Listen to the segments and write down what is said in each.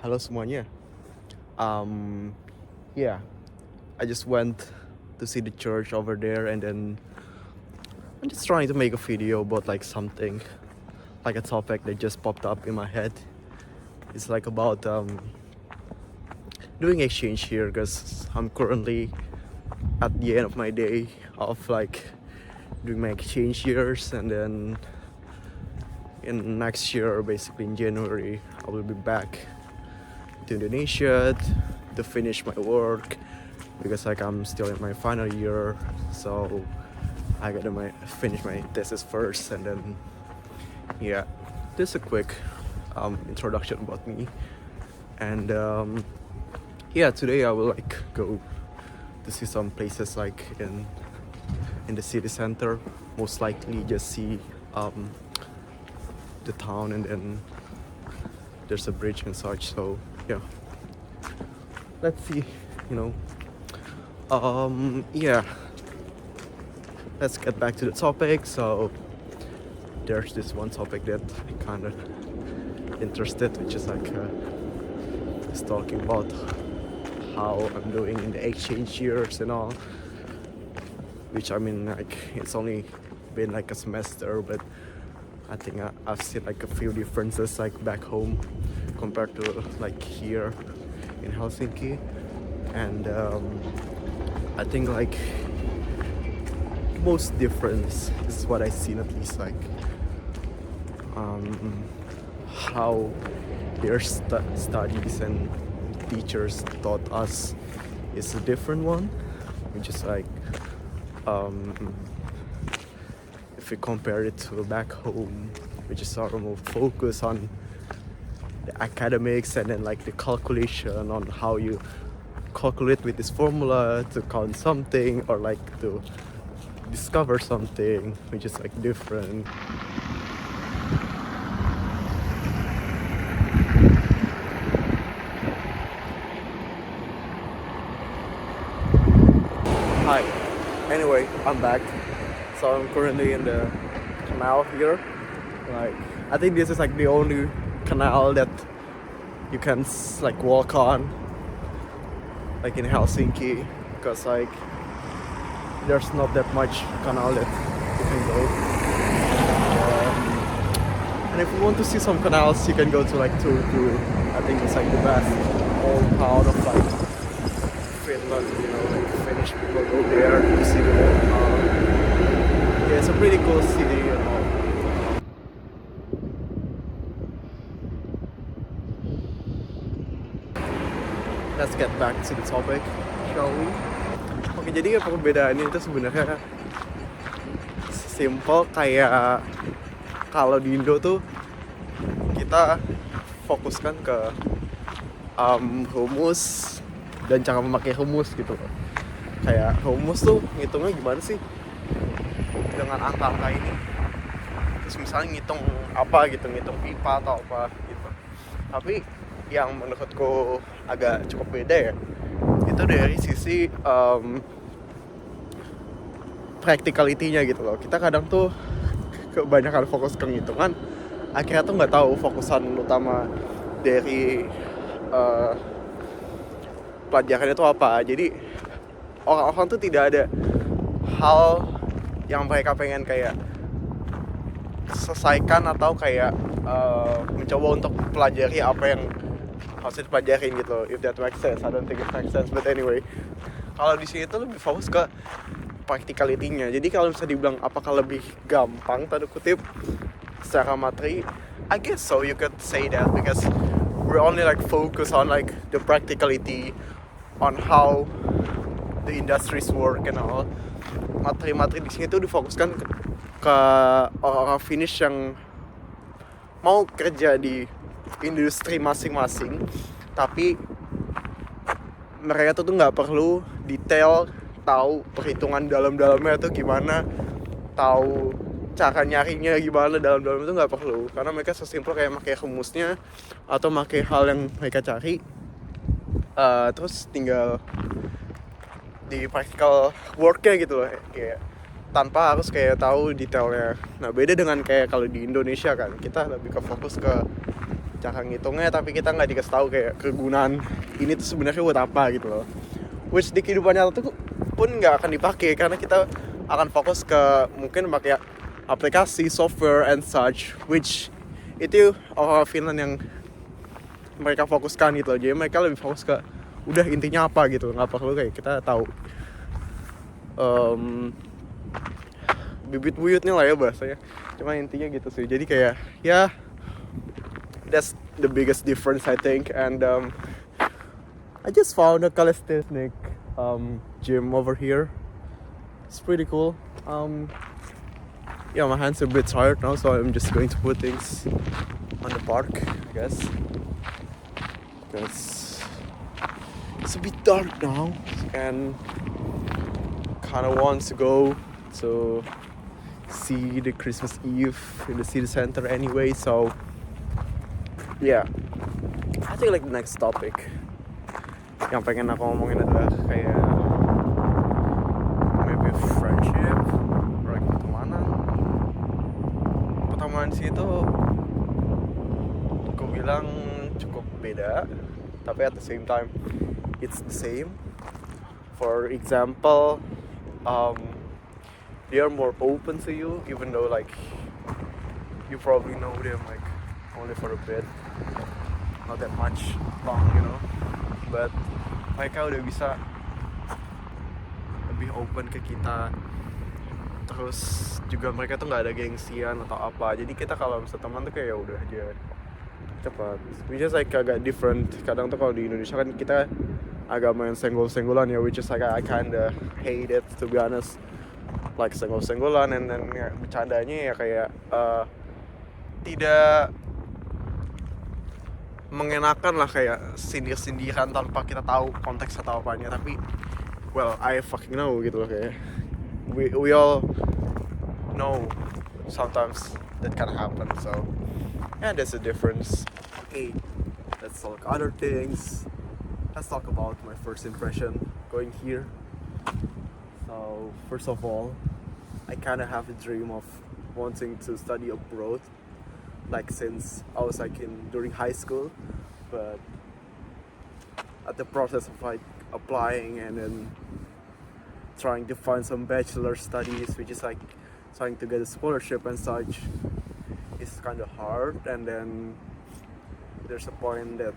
Halo semuanya. Um, yeah, I just went to see the church over there, and then I'm just trying to make a video about like something, like a topic that just popped up in my head. It's like about doing exchange here because I'm currently at the end of my day of like doing my exchange years, and then in next year, basically in January, I will be back to Indonesia to finish my work because like I'm still in my final year, so I gotta finish my thesis first, and then yeah, just a quick introduction about me. And yeah, today I will like go to see some places like in the city center, most likely just see the town, and then there's a bridge and such. So yeah, let's see, you know. Yeah, let's get back to the topic. So there's this one topic that I kind of interested, which is like just talking about how I'm doing in the exchange years and all. Which I mean, like it's only been like a semester, but I think I've seen like a few differences like back home compared to like here in Helsinki, and I think like most difference is what I seen, at least like how their studies and teachers taught us is a different one, which is like if we compare it to back home, which is sort of more focused on the academics and then like the calculation on how you calculate with this formula to count something or like to discover something, which is like different. Hi. Anyway, I'm back. So I'm currently in the canal here. Like, I think this is like the only canal that you can like walk on, like in Helsinki, because like there's not that much canal that you can go. And if you want to see some canals, you can go to like Turku. I think it's like the best old town of like Finland. You know, like Finnish people go there to see the old town. Yeah, it's a pretty cool city, you know. Let's get back to the topic, shall we? Oke, jadi perbedaannya itu sebenarnya simple kayak kalau di Indo tuh kita fokuskan ke rumus dan cara memakai rumus gitu loh. Kayak rumus tuh ngitungnya gimana sih dengan angka-angka ini. Terus misalnya ngitung apa gitu, ngitung pipa atau apa gitu. Tapi yang menurutku agak cukup beda ya, itu dari sisi practicality-nya gitu loh. Kita kadang tuh kebanyakan fokus ke ngitungan, akhirnya tuh nggak tahu fokusan utama dari pelajarannya itu apa. Jadi orang-orang tuh tidak ada hal yang mereka pengen kayak selesaikan atau kayak mencoba untuk pelajari apa yang harus dipelajarin gitu. If that makes sense, I don't think it makes sense, but anyway, kalau di sini tuh lebih fokus ke practicality-nya. Jadi kalau misalnya dibilang apakah lebih gampang tanda kutip secara materi, I guess so, you could say that, because we're only like focus on like the practicality on how the industries work and all. Materi-materi di sini tuh difokuskan ke orang-orang Finnish yang mau kerja di industri masing-masing, tapi mereka tuh nggak perlu detail tahu perhitungan dalam-dalamnya tuh gimana, tahu cara nyarinya gimana dalam-dalam itu nggak perlu, karena mereka sesimpel kayak pakai rumusnya atau pakai hal yang mereka cari, terus tinggal di practical worknya gitu loh, kayak tanpa harus kayak tahu detailnya. Nah, beda dengan kayak kalau di Indonesia kan, kita lebih ke fokus ke cara ngitungnya, tapi kita nggak dikasih tahu kayak kegunaan ini tuh sebenarnya buat apa gitu loh. Which di kehidupan nyata tuh pun nggak akan dipakai karena kita akan fokus ke mungkin pakai aplikasi, software and such, which itu orang Finland yang mereka fokuskan gitu loh. Jadi mereka lebih fokus ke udah intinya apa gitu, nggak perlu kayak kita tahu bibit buyutnya lah ya bahasanya. Cuma intinya gitu sih. Jadi kayak ya that's the biggest difference I think. And I just found a calisthenic gym over here. It's pretty cool. Yeah, my hands are a bit tired now, so I'm just going to put things on the park, I guess. Because it's a bit dark now, and kind of wants to go to see the Christmas Eve in the city center anyway. So yeah, I think like the next topic yang pengen aku ngomongin adalah kayak maybe friendship or like pertemanan. Pertemanan sih itu aku bilang cukup beda, tapi at the same time it's the same. For example, they are more open to you, even though like you probably know them like only for a bit, not that much long, you know. But mereka udah bisa lebih open ke kita. Terus juga mereka tuh nggak ada gengsian atau apa. Jadi kita kalau misalnya teman tuh kayak ya udah aja cepat. Which is like agak different. Kadang tuh kalau di Indonesia kan kita agak main senggol-senggolan ya, which is like I kinda hate it to be honest. Like senggol-senggolan and then ya, bercandanya ya kayak tidak mengenakan lah, kayak sindir-sindiran tanpa kita tahu konteks atau apanya. Tapi well, I fucking know gitu loh, kayak we all know sometimes that can happen. So yeah, there's a difference. Okay, let's talk other things. Let's talk about my first impression going here. So first of all, I kind of have a dream of wanting to study abroad, like since I was like during high school, but at the process of like applying and then trying to find some bachelor studies, which is like trying to get a scholarship and such, is kind of hard. And then there's a point that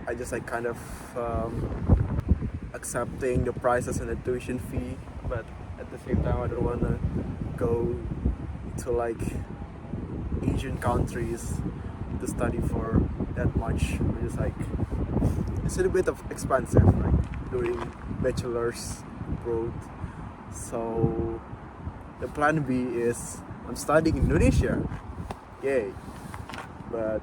I just like kind of accepting the prices and the tuition fee, but at the same time I don't want to go to like Asian countries to study for that much, which is like it's a bit of expensive, like doing bachelor's abroad. So the plan B is I'm studying in Indonesia, yay. But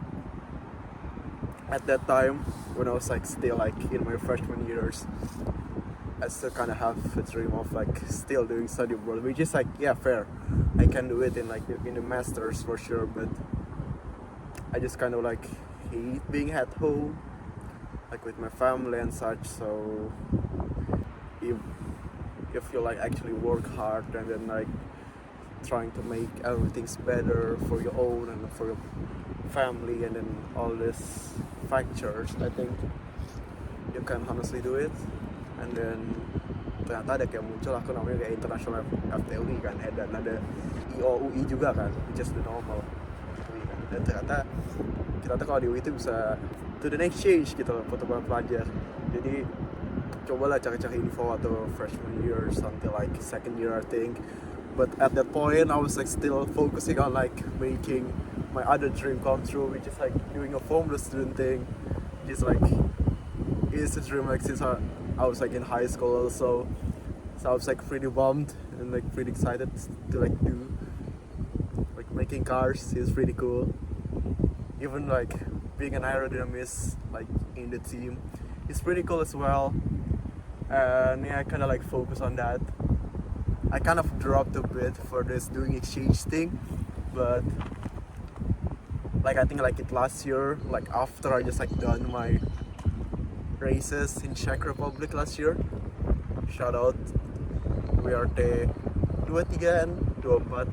at that time, when I was like still like in my freshman years, I still kind of have a dream of like still doing study abroad, which is like yeah, fair. I can do it in like in the masters for sure, but I just kind of like hate being at home, like with my family and such. So if you like actually work hard and then like trying to make everything's better for your own and for your family and then all these factors, I think you can honestly do it. And then ternyata ada kayak muncul aku namanya kayak international FTUI kan, dan ada IOUI juga kan, just the normal UI kan. Dan ternyata kita tuh kalau di UI itu bisa student exchange gitu loh, pertukaran pelajar. Jadi cobalah cari-cari info atau freshman year or something like second year I think. But at that point I was like still focusing on like making my other dream come true, which is like doing a formless student thing. It's like it's a dream like since I was like in high school also. So I was like pretty bummed and like pretty excited to like do like making cars. It's pretty cool. Even like being an aerodynamist like in the team, it's pretty cool as well. And yeah, I kind of like focus on that. I kind of dropped a bit for this doing exchange thing, but like I think like it last year, like after I just like done my races in Czech Republic last year. Shout out WRT 23 and 24.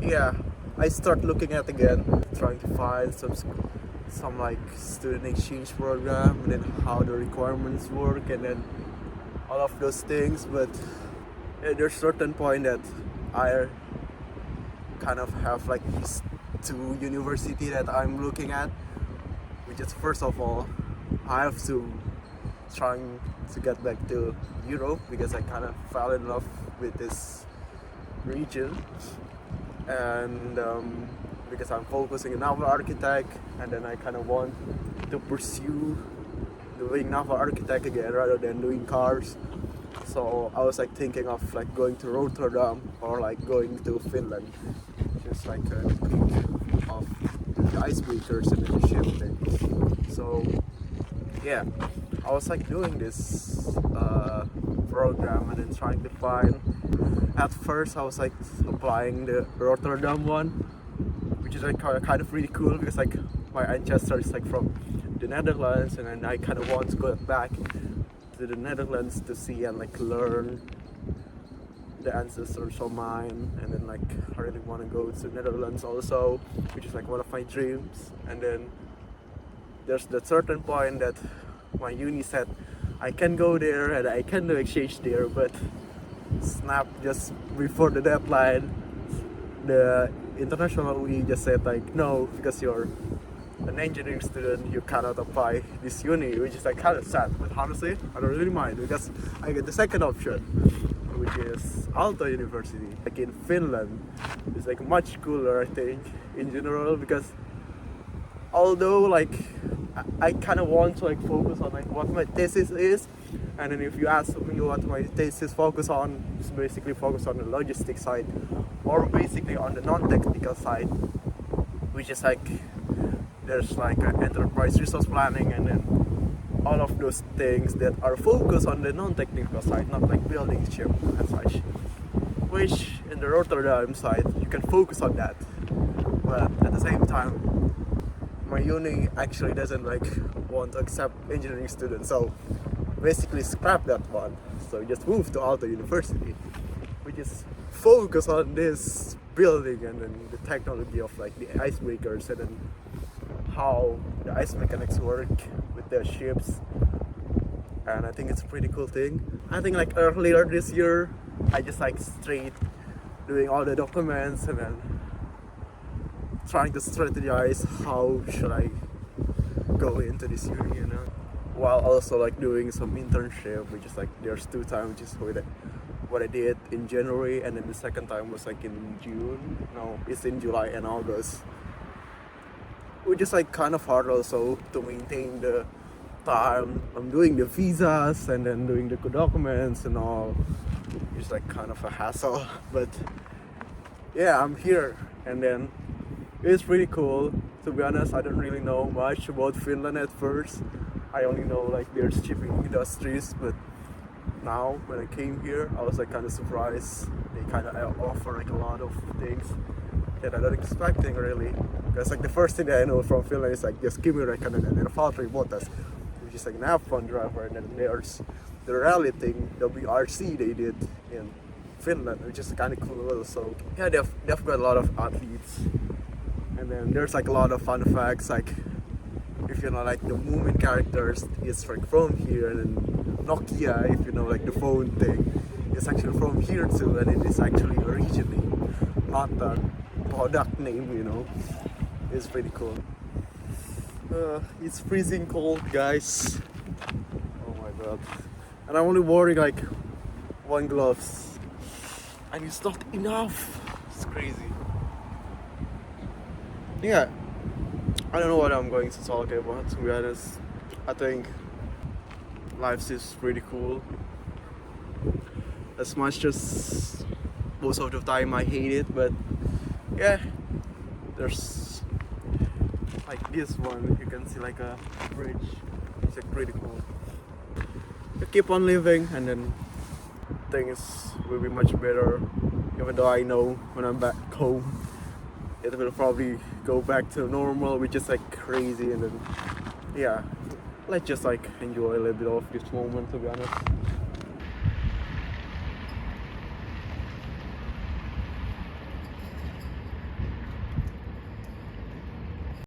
Yeah, I start looking at again, trying to find some like student exchange program, and then how the requirements work, and then all of those things. But there's certain point that I kind of have like these two university that I'm looking at, which is first of all, I have to trying to get back to Europe because I kind of fell in love with this region, and because I'm focusing on naval architect, and then I kind of want to pursue doing naval architect again rather than doing cars. So I was like thinking of like going to Rotterdam or like going to Finland, just like a peak of the icebreakers and then the ship thing. So yeah, I was like doing this program and then trying to find. At first I was like applying the Rotterdam one, which is like kind of really cool because like my ancestor is like from the Netherlands, and then I kind of want to go back to the Netherlands to see and like learn the ancestors of mine, and then like I really want to go to the Netherlands also, which is like one of my dreams. And then there's that certain point that my uni said I can go there and I can do exchange there, but snap, just before the deadline the international uni just said like no, because you're an engineering student you cannot apply this uni, which is like kind of sad. But honestly I don't really mind because I get the second option, which is Aalto University like in Finland. It's like much cooler I think in general, because although like I kind of want to like focus on like what my thesis is, and then if you ask me what my thesis focus on, it's basically focus on the logistics side or basically on the non-technical side, which is like there's like enterprise resource planning and then all of those things that are focused on the non-technical side, not like building ship and such, which in the Rotterdam side you can focus on that, but at the same time my uni actually doesn't like want to accept engineering students, so basically scrap that one. So just move to Aalto University, which is focus on this building and then the technology of like the icebreakers and then how the ice mechanics work with the ships. And I think it's a pretty cool thing. I think like earlier this year I just like straight doing all the documents and then trying to strategize how should I go into this uni, you know, while also like doing some internship, which is like there's 2 times, which is what I did in January, and then the second time was like in June. No, it's in July and August, which is like kind of hard also to maintain the time. I'm doing the visas and then doing the documents and all. It's like kind of a hassle, but yeah, I'm here. And then it's pretty cool. To be honest, I don't really know much about Finland at first. I only know like there's shipping industries, but now when I came here I was like kind of surprised. They kind of offer like a lot of things that I don't expecting really, because like the first thing that I know from Finland is like just give me like an factory botas, which is like an F1 driver, and then there's the rally thing, the WRC they did in Finland, which is kind of cool. So yeah, they've got a lot of athletes. And then there's like a lot of fun facts, like if you know like the movement characters is like from here, and then Nokia, if you know like the phone thing, it's actually from here too, and it is actually originally not a product name, you know. It's pretty cool. It's freezing cold, guys. Oh my god. And I'm only wearing like 1 gloves, and it's not enough. It's crazy. Yeah, I don't know what I'm going to talk about, to be honest. I think life is pretty cool. As much as most of the time I hate it, but yeah, there's like this one, you can see like a bridge. It's like pretty cool. I keep on living, and then things will be much better, even though I know when I'm back home it will probably go back to normal, which is like crazy. And then yeah, let's just like enjoy a little bit of this moment, to be honest.